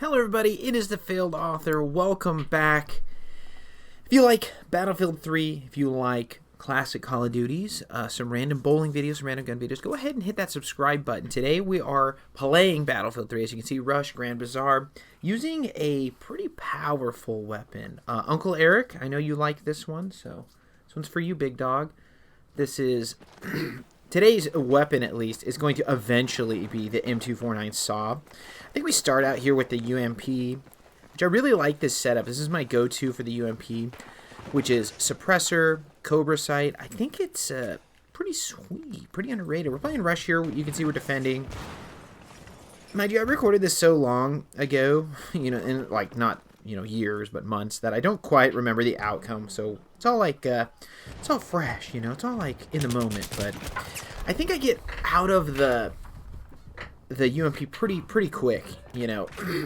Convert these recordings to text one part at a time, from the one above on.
Hello everybody, it is the Failed Author. Welcome back. If you like Battlefield 3, if you like classic Call of Duties, some random bowling videos, some random gun videos, go ahead and hit that subscribe button. Today we are playing Battlefield 3, as you can see, Rush, Grand Bazaar, using a pretty powerful weapon. Uncle Eric, I know you like this one, so this one's for you, big dog. This is... Today's weapon, at least, is going to eventually be the M249 saw. I think we start out here with the UMP, which I really like this setup. This is my go-to for the UMP, which is suppressor, Cobra sight. I think it's pretty sweet, pretty underrated. We're playing Rush here. You can see we're defending. Mind you, I recorded this so long ago, in like not years, but months, that I don't quite remember the outcome. So it's all like it's all fresh, it's all like in the moment. But I think I get out of the UMP pretty quick.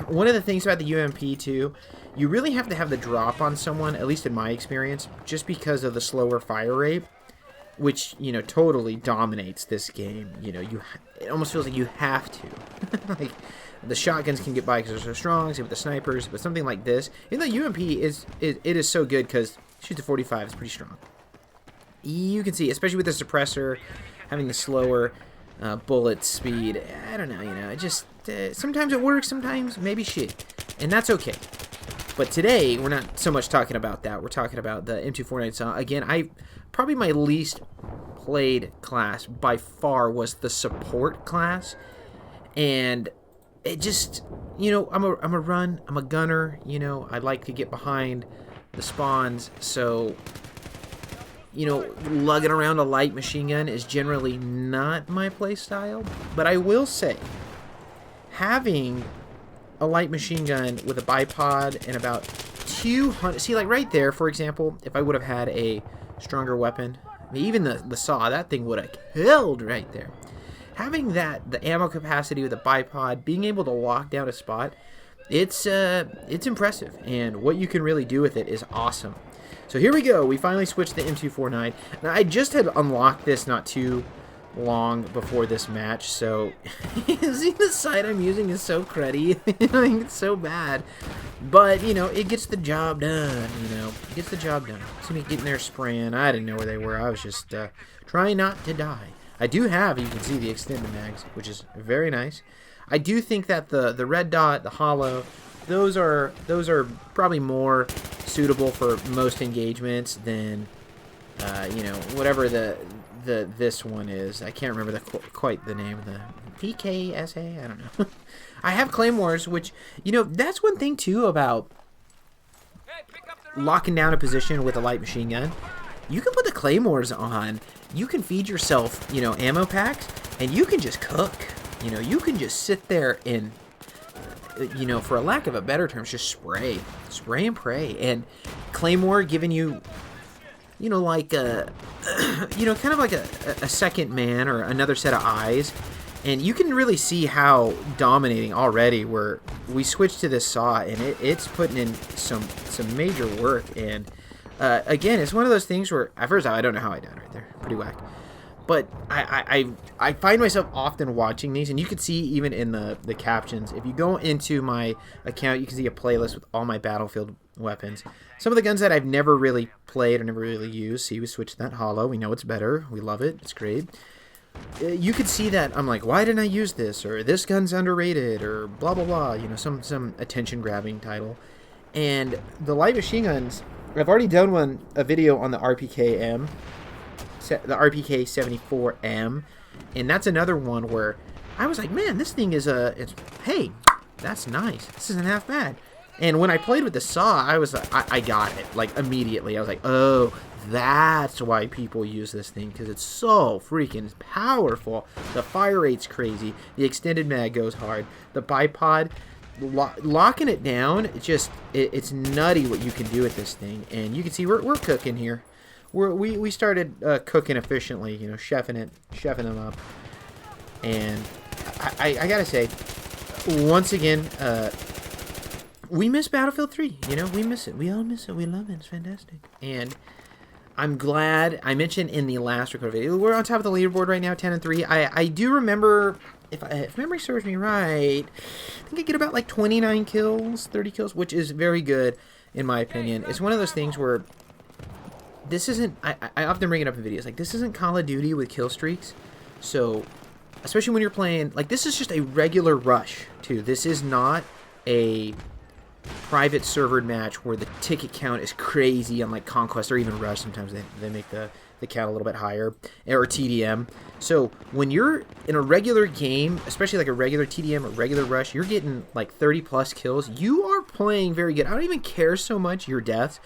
One of the things about the UMP too, you really have to have the drop on someone, at least in my experience, just because of the slower fire rate, which totally dominates this game. It almost feels like you have to. Like, the shotguns can get by because they're so strong, same with the snipers, but something like this, even though UMP is so good because it shoots at 45, it's pretty strong. You can see, especially with the suppressor, having the slower bullet speed, I don't know, it just, sometimes it works, sometimes maybe shit, and that's okay. But today, we're not so much talking about that, we're talking about the M249 saw. Again, probably my least played class by far was the support class, and it just, I'm a gunner, I like to get behind the spawns, so, lugging around a light machine gun is generally not my play style. But I will say, having a light machine gun with a bipod and about 200, see, like right there, for example, if I would have had a stronger weapon, even the saw, that thing would have killed right there. Having the ammo capacity with a bipod, being able to lock down a spot, it's impressive, and what you can really do with it is awesome. So here we go. We finally switched to the M249. Now, I just had unlocked this not too long before this match, so see, the sight I'm using is so cruddy. It's so bad, but it gets the job done. It gets the job done. See me getting there spraying. I didn't know where they were. I was just trying not to die. I do have, you can see, the extended mags, which is very nice. I do think that the red dot, the hollow, those are probably more suitable for most engagements than whatever this one is. I can't remember quite the name of the PKSA. I don't know. I have claymores, which that's one thing too about locking down a position with a light machine gun. You can put the claymores on. You can feed yourself, ammo packs, and you can just cook. You can just sit there and, for a lack of a better term, just spray and pray. And claymore giving you, like a, kind of like a second man or another set of eyes. And you can really see how dominating already. Where we switched to this saw, and it's putting in some major work. And again, it's one of those things where, at first, I don't know how I died right there. Pretty whack. But I find myself often watching these, and you can see even in the captions, if you go into my account, you can see a playlist with all my Battlefield weapons. Some of the guns that I've never really played or never really used. See, we switched to that hollow. We know it's better. We love it. It's great. You could see that I'm like, why didn't I use this? Or this gun's underrated, or blah, blah, blah. Some attention-grabbing title. And the light machine guns, I've already done a video on the RPK-M. The RPK 74M, and that's another one where I was like, man, this thing is hey, that's nice. This isn't half bad. And when I played with the saw, I was like, I got it, like, immediately. I was like, oh, that's why people use this thing, because it's so freaking powerful. The fire rate's crazy. The extended mag goes hard. The bipod, locking it down, it's nutty what you can do with this thing. And you can see we're cooking here. We started cooking efficiently, chefing them up, and I gotta say, once again, we miss Battlefield 3. We miss it. We all miss it. We love it. It's fantastic, and I'm glad. I mentioned in the last record video, we're on top of the leaderboard right now, 10-3. I do remember if memory serves me right, I think I get about like 29 kills, 30 kills, which is very good in my opinion. It's one of those things where this isn't, I often bring it up in videos, like this isn't Call of Duty with kill streaks. So, especially when you're playing, like this is just a regular rush too. This is not a private servered match where the ticket count is crazy on like Conquest or even Rush. Sometimes they make the count a little bit higher, or TDM. So when you're in a regular game, especially like a regular TDM or regular Rush, you're getting like 30 plus kills. You are playing very good. I don't even care so much your deaths,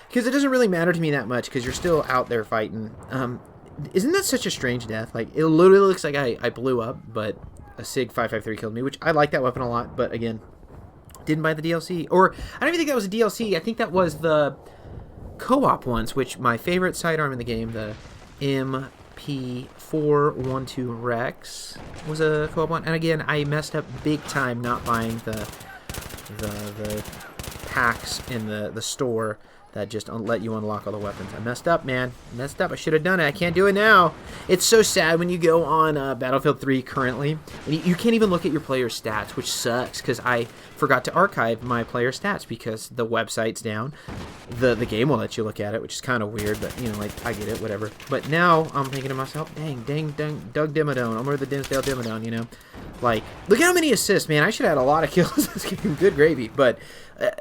because it doesn't really matter to me that much, because you're still out there fighting. Isn't that such a strange death? Like, it literally looks like I blew up, but a SIG 553 killed me, which I like that weapon a lot, but again, didn't buy the DLC. Or, I don't even think that was a DLC. I think that was the co-op ones, which my favorite sidearm in the game, the M249 Rex, was a co-op one. And again, I messed up big time not buying the packs in the store that just let you unlock all the weapons. I messed up, man. I messed up. I should have done it. I can't do it now. It's so sad when you go on Battlefield 3 currently, and you can't even look at your player stats, which sucks, because I forgot to archive my player stats because the website's down. The game will let you look at it, which is kind of weird, but, you know, like, I get it, whatever. But now I'm thinking to myself, dang, Doug Dimmadome. I'm over the Dinsdale Dimmadome, you know? Like, look how many assists, man. I should have had a lot of kills this game. Good gravy. But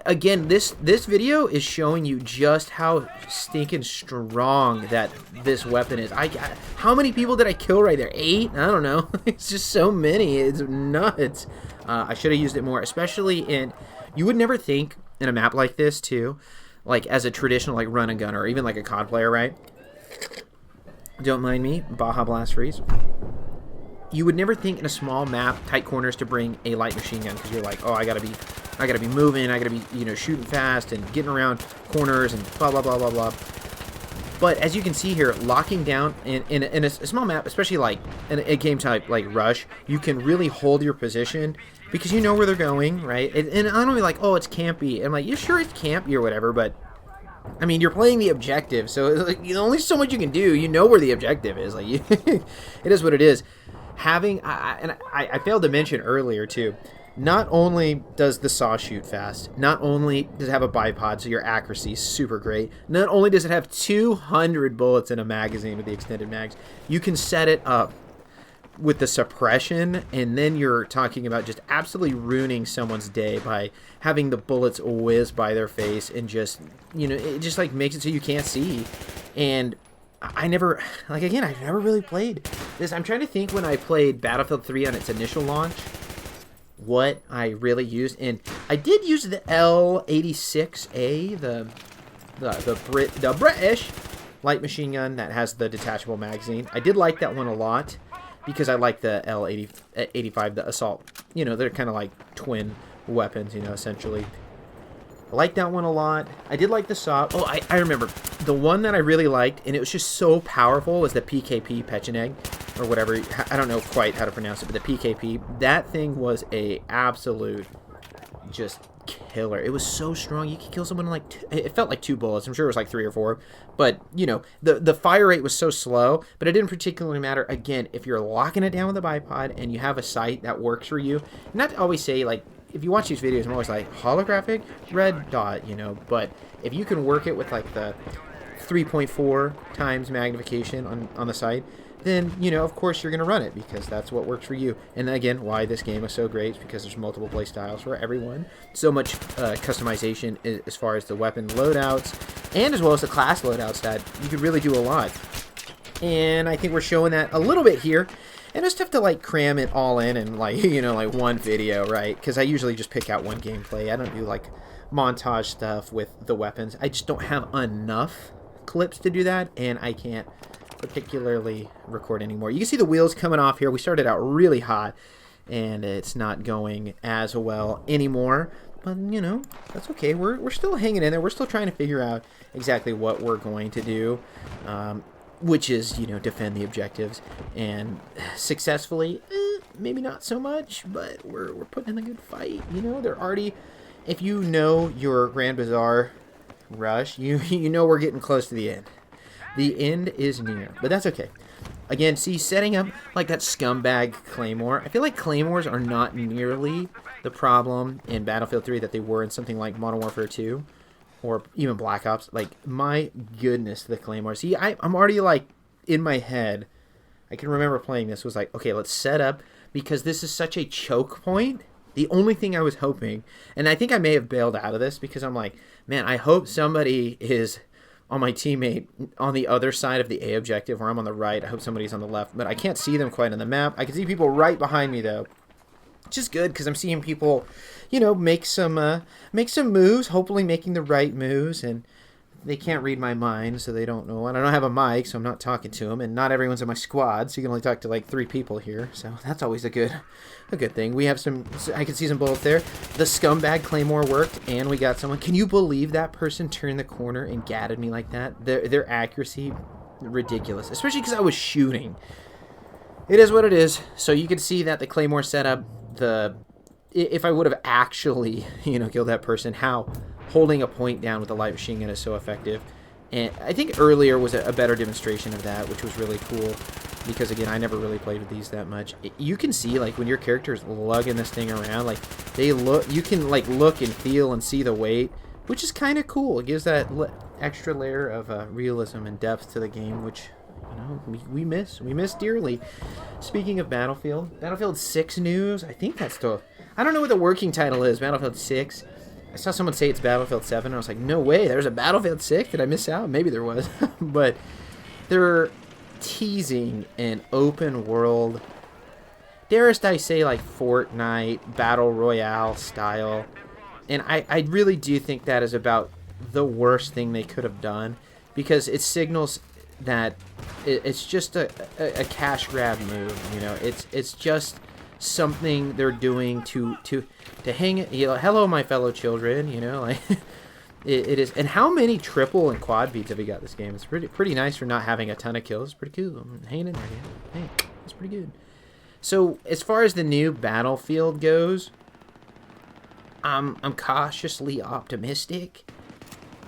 again, this video is showing you just how stinking strong that this weapon is. How many people did I kill right there? 8? I don't know. It's just so many. It's nuts. I should have used it more, especially in... You would never think in a map like this, too, like as a traditional like run and gun, or even like a COD player, right? Don't mind me. Baja Blast Freeze. You would never think in a small map, tight corners, to bring a light machine gun, because you're like, oh, I gotta be moving, I gotta be, you know, shooting fast and getting around corners and blah blah blah blah blah. But as you can see here, locking down in a small map, especially like in a game type like Rush, you can really hold your position because you know where they're going, right? And I don't be like, oh, it's campy. I'm like, yeah, sure, it's campy or whatever, but I mean, you're playing the objective, so like, only so much you can do. You know where the objective is. Like, it is what it is. I failed to mention earlier too, not only does the saw shoot fast, not only does it have a bipod, so your accuracy is super great, not only does it have 200 bullets in a magazine with the extended mags, you can set it up with the suppression, and then you're talking about just absolutely ruining someone's day by having the bullets whiz by their face, and just, you know, it just like makes it so you can't see. And I never, like, again, I've never really played this. I'm trying to think when I played Battlefield 3 on its initial launch, what I really used. And I did use the L86A, the British light machine gun that has the detachable magazine. I did like that one a lot because I like the L85, the assault. You know, they're kind of like twin weapons, you know, essentially. I like that one a lot. I did like the saw. Oh, I remember. The one that I really liked, and it was just so powerful, was the PKP Pecheneg, or whatever. I don't know quite how to pronounce it, but the PKP. That thing was a absolute just killer. It was so strong. You could kill someone in like... It felt like 2 bullets. I'm sure it was like 3 or 4. But, you know, the fire rate was so slow, but it didn't particularly matter. Again, if you're locking it down with a bipod and you have a sight that works for you, not to always say, like, if you watch these videos, I'm always like, holographic red dot, you know, but if you can work it with like the 3.4 times magnification on the sight, then, you know, of course you're going to run it because that's what works for you. And again, why this game is so great is because there's multiple play styles for everyone. So much customization as far as the weapon loadouts and as well as the class loadouts that you could really do a lot. And I think we're showing that a little bit here. And it's tough to, like, cram it all in like, you know, like, one video, right? Because I usually just pick out one gameplay. I don't do, like, montage stuff with the weapons. I just don't have enough clips to do that, and I can't particularly record anymore. You can see the wheels coming off here. We started out really hot, and it's not going as well anymore. But, you know, that's okay. We're still hanging in there. We're still trying to figure out exactly what we're going to do. Which is, you know, defend the objectives, and successfully, maybe not so much, but we're putting in a good fight, you know. They're already, if you know your Grand Bazaar Rush, you know we're getting close to the end. The end is near, but that's okay. Again, see, setting up like that scumbag Claymore. I feel like Claymores are not nearly the problem in Battlefield 3 that they were in something like Modern Warfare 2 or even Black Ops. Like, my goodness, the Claymore. See, I'm already like in my head. I can remember playing this was like, okay, let's set up because this is such a choke point. The only thing I was hoping, and I think I may have bailed out of this because I'm like, man, I hope somebody is on my teammate on the other side of the A objective where I'm on the right. I hope somebody's on the left, but I can't see them quite on the map. I can see people right behind me though, which is good because I'm seeing people, you know, make some moves, hopefully making the right moves, and they can't read my mind, so they don't know. And I don't have a mic, so I'm not talking to them, and not everyone's in my squad, so you can only talk to like 3 people here. So that's always a good thing. We have some. I can see some bullets there. The scumbag Claymore worked, and we got someone. Can you believe that person turned the corner and gatted me like that? Their accuracy, ridiculous. Especially because I was shooting. It is what it is. So you can see that the Claymore setup. If I would have actually, you know, killed that person, how holding a point down with a light machine gun is so effective. And I think earlier was a better demonstration of that, which was really cool. Because, again, I never really played with these that much. You can see, like, when your character is lugging this thing around, like, you can, like, look and feel and see the weight, which is kind of cool. It gives that extra layer of realism and depth to the game, which, you know, we miss. We miss dearly. Speaking of Battlefield 6 news, I think that's still... I don't know what the working title is, Battlefield 6. I saw someone say it's Battlefield 7. I was like, no way, there's a Battlefield 6? Did I miss out? Maybe there was. But they're teasing an open world, darest I say, like Fortnite, Battle Royale style. And I really do think that is about the worst thing they could have done. Because it signals that it's just a cash grab move. You know, it's just something they're doing to hang it. You know, hello, my fellow children. You know, like it is. And how many triple and quad beats have we got this game? It's pretty nice for not having a ton of kills. It's pretty cool. I'm hanging in there. Hey, that's pretty good. So as far as the new Battlefield goes, I'm cautiously optimistic.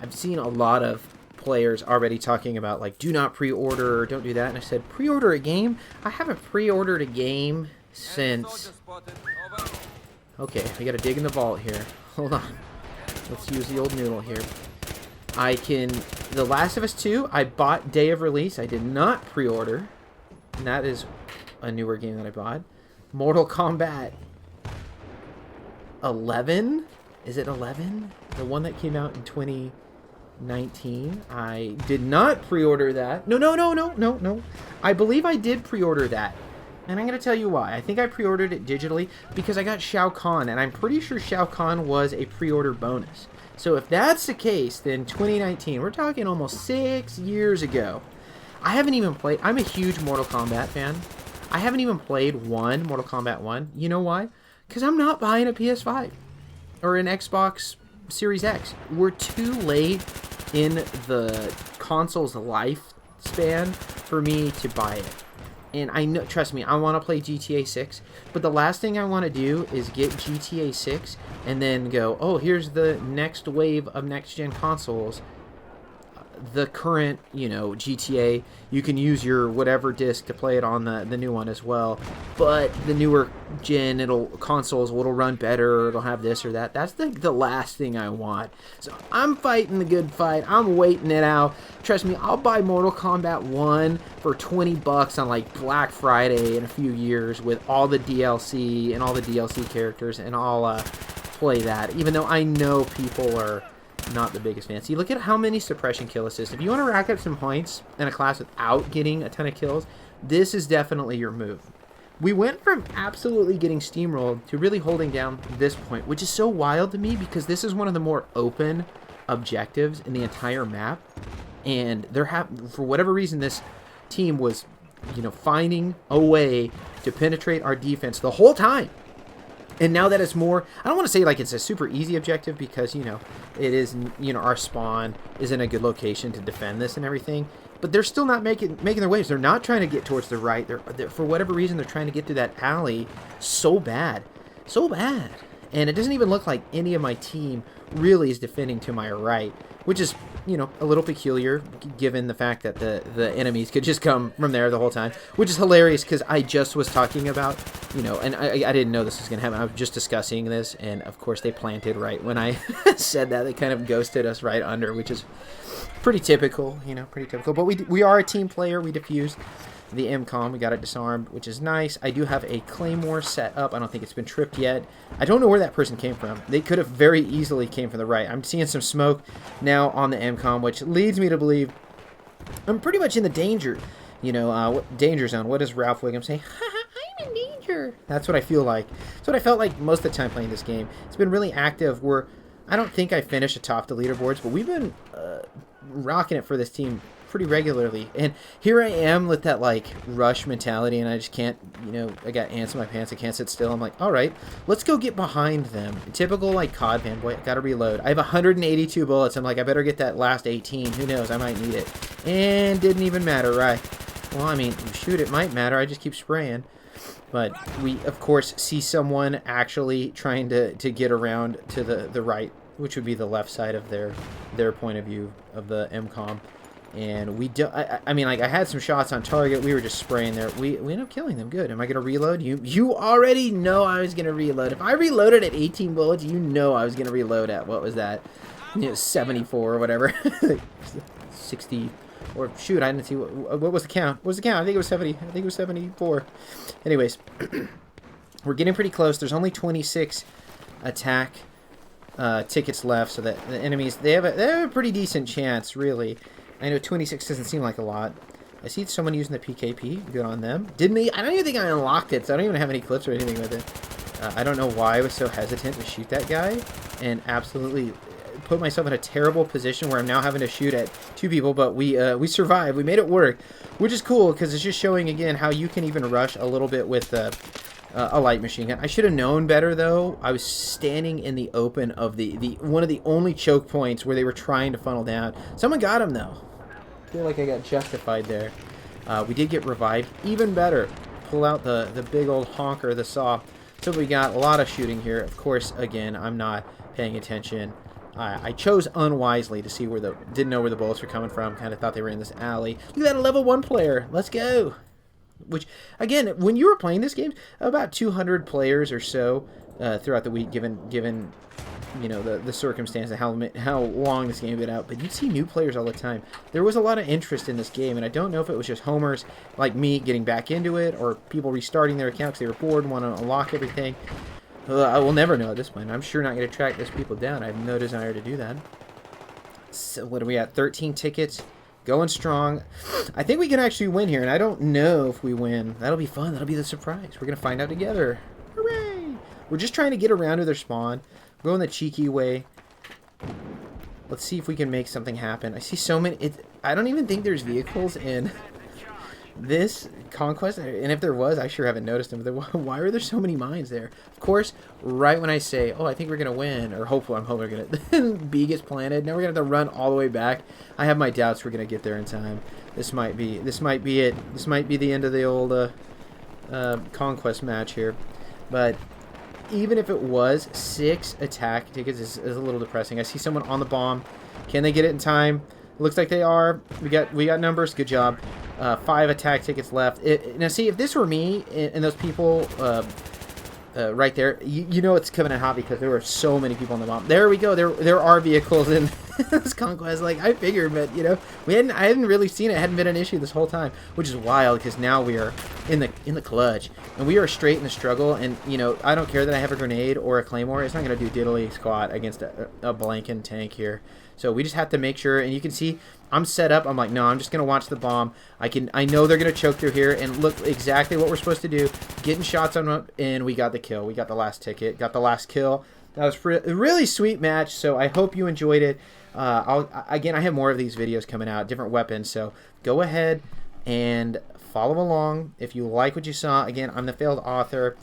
I've seen a lot of players already talking about, like, do not pre-order, don't do that. And I said, pre-order a game? I haven't pre-ordered a game since... Okay, we gotta dig in the vault here. Hold on. Let's use the old noodle here. The Last of Us 2, I bought day of release. I did not pre-order. And that is a newer game that I bought. Mortal Kombat 11? Is it 11? The one that came out in 2019. I did not pre-order that. No. I believe I did pre-order that. And I'm going to tell you why. I think I pre-ordered it digitally because I got Shao Kahn, and I'm pretty sure Shao Kahn was a pre-order bonus. So if that's the case, then 2019, we're talking almost 6 years ago. I haven't even played... I'm a huge Mortal Kombat fan. I haven't even played Mortal Kombat 1. You know why? Because I'm not buying a PS5 or an Xbox Series X. We're too late in the console's lifespan for me to buy it. And I know, trust me, I want to play GTA 6, but the last thing I want to do is get GTA 6 and then go, oh, here's the next wave of next-gen consoles. The current, you know, GTA, you can use your whatever disc to play it on the new one as well. But the newer gen, consoles will run better, it'll have this or that. That's the last thing I want. So I'm fighting the good fight. I'm waiting it out. Trust me, I'll buy Mortal Kombat 1 for $20 on like Black Friday in a few years with all the DLC and all the DLC characters, and I'll play that. Even though I know people are not the biggest fan. See, look at how many suppression kill assists. If you want to rack up some points in a class without getting a ton of kills, this is definitely your move. We went from absolutely getting steamrolled to really holding down this point, which is so wild to me because this is one of the more open objectives in the entire map. And for whatever reason, this team was, you know, finding a way to penetrate our defense the whole time. And now that it's more, I don't want to say like it's a super easy objective because, you know, it is, you know, our spawn is in a good location to defend this and everything. But they're still not making their waves. They're not trying to get towards the right. They're for whatever reason, they're trying to get through that alley so bad. So bad. And it doesn't even look like any of my team really is defending to my right, which is you know, a little peculiar given the fact that the enemies could just come from there the whole time, which is hilarious because I just was talking about, you know, and I didn't know this was going to happen. I was just discussing this, and of course they planted right when I said that. They kind of ghosted us right under, which is pretty typical, you know, pretty typical. But we are a team player. We defused the MCOM. We got it disarmed, which is nice. I do have a Claymore set up. I don't think it's been tripped yet. I don't know where that person came from. They could have very easily came from the right. I'm seeing some smoke now on the MCOM, which leads me to believe I'm pretty much in the danger, you know, danger zone. What does Ralph Wiggum say? I'm in danger. That's what I feel like. That's what I felt like most of the time playing this game. It's been really active. I don't think I finished atop the leaderboards, but we've been rocking it for this team pretty regularly, and here I am with that like rush mentality, and I just can't, you know, I got ants in my pants, I can't sit still. I'm like, all right, let's go get behind them. Typical like COD fanboy, I gotta reload. I have 182 bullets. I'm like, I better get that last 18. Who knows, I might need it. And didn't even matter, right? Well, I mean, shoot, it might matter. I just keep spraying. But we of course see someone actually trying to get around to the right, which would be the left side of their point of view of the MCOM. And we do. I mean, like, I had some shots on target. We were just spraying there. We ended up killing them. Good. Am I gonna reload? You already know I was gonna reload. If I reloaded at 18 bullets, you know I was gonna reload at, what was that? You know, 74 or whatever. 60 or shoot, I didn't see what was the count. What was the count? I think it was 70. I think it was 74. Anyways, we're getting pretty close. There's only 26 attack tickets left, so that the enemies they have a pretty decent chance, really. I know 26 doesn't seem like a lot. I see someone using the PKP. Good on them. I don't even think I unlocked it, so I don't even have any clips or anything with it. I don't know why I was so hesitant to shoot that guy, and absolutely put myself in a terrible position where I'm now having to shoot at two people, but we survived. We made it work, which is cool because it's just showing again how you can even rush a little bit with a light machine gun. I should have known better, though. I was standing in the open of the one of the only choke points where they were trying to funnel down. Someone got him, though. I feel like I got justified there. We did get revived. Even better. Pull out the big old honker, the saw. So we got a lot of shooting here. Of course, again, I'm not paying attention. I chose unwisely to see didn't know where the bullets were coming from. Kind of thought they were in this alley. Look at that, a level 1 player. Let's go. Which, again, when you were playing this game, about 200 players or so throughout the week, given you know the circumstance and how long this game had been out. But you'd see new players all the time. There was a lot of interest in this game, and I don't know if it was just homers like me getting back into it, or people restarting their accounts because they were bored and want to unlock everything. I will never know at this point. I'm sure not going to track those people down. I have no desire to do that. So what are we at? 13 tickets. Going strong. I think we can actually win here, and I don't know if we win. That'll be fun. That'll be the surprise. We're going to find out together. Hooray! We're just trying to get around to their spawn. We're going the cheeky way. Let's see if we can make something happen. I see so many... I don't even think there's vehicles in this conquest, and if there was, I sure haven't noticed them. Why are there so many mines there? Of course, right when I say, oh, I think we're going to win, or hopefully I'm hoping we're going to... B gets planted. Now we're going to have to run all the way back. I have my doubts we're going to get there in time. This might be it. This might be the end of the old conquest match here. But even if it was, 6 attack tickets is a little depressing. I see someone on the bomb. Can they get it in time? Looks like they are. We got numbers. Good job. 5 attack tickets left. Now, see, if this were me and those people right there, you know it's coming in hot because there were so many people on the bomb. There we go. There are vehicles in this conquest. Like, I figured, but, you know, I hadn't really seen it. It hadn't been an issue this whole time, which is wild because now we are in the clutch. And we are straight in the struggle. And, you know, I don't care that I have a grenade or a claymore. It's not going to do diddly squat against a blanking tank here. So we just have to make sure, and you can see I'm set up. I'm like, no, I'm just going to watch the bomb. I know they're going to choke through here, and look exactly what we're supposed to do. Getting shots on them, and we got the kill. We got the last ticket, got the last kill. That was a really sweet match, so I hope you enjoyed it. Again, I have more of these videos coming out, different weapons, so go ahead and follow along if you like what you saw. Again, I'm the failed author,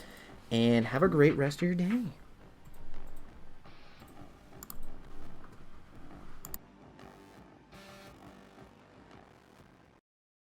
and have a great rest of your day.